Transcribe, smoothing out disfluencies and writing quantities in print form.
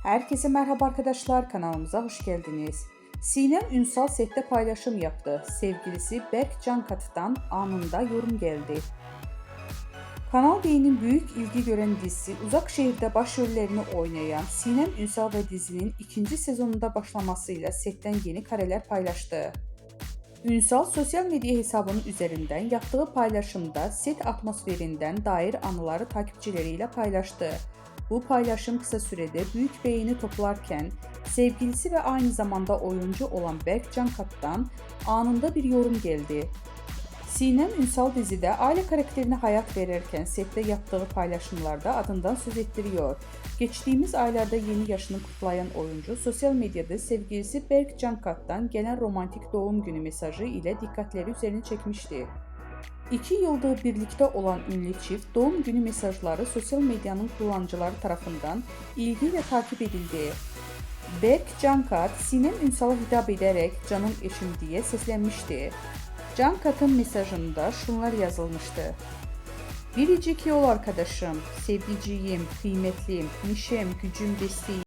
Herkese merhaba arkadaşlar, kanalımıza hoş geldiniz. Sinem Ünsal sette paylaşım yaptı. Sevgilisi Berk Cankatı'dan anında yorum geldi. Kanal D'nin büyük ilgi gören dizisi Uzak Şehir'de başrollerini oynayan Sinem Ünsal ve dizinin ikinci sezonunda başlamasıyla setten yeni kareler paylaştı. Ünsal sosyal medya hesabının üzerinden yaptığı paylaşımda set atmosferinden dair anıları takipçileriyle paylaştı. Bu paylaşım kısa sürede büyük beğeni toplarken sevgilisi ve aynı zamanda oyuncu olan Berk Cankat'tan anında bir yorum geldi. Sinem Ünsal dizide aile karakterine hayat verirken sette yaptığı paylaşımlarda adından söz ettiriyor. Geçtiğimiz aylarda yeni yaşını kutlayan oyuncu sosyal medyada sevgilisi Berk Cankat'tan gelen romantik doğum günü mesajı ile dikkatleri üzerine çekmişti. 2 yıldır birlikte olan ünlü çift doğum günü mesajları sosyal medyanın kullanıcıları tarafından ilgiyle takip edildi. Berk Cankat, Sinem Ünsal'a hitap ederek "canım eşim" diye seslenmişti. Cankat'ın mesajında şunlar yazılmıştı: "Biricik yol arkadaşım, sevgiciğim, kıymetlim, nişem, gücüm, desteğim."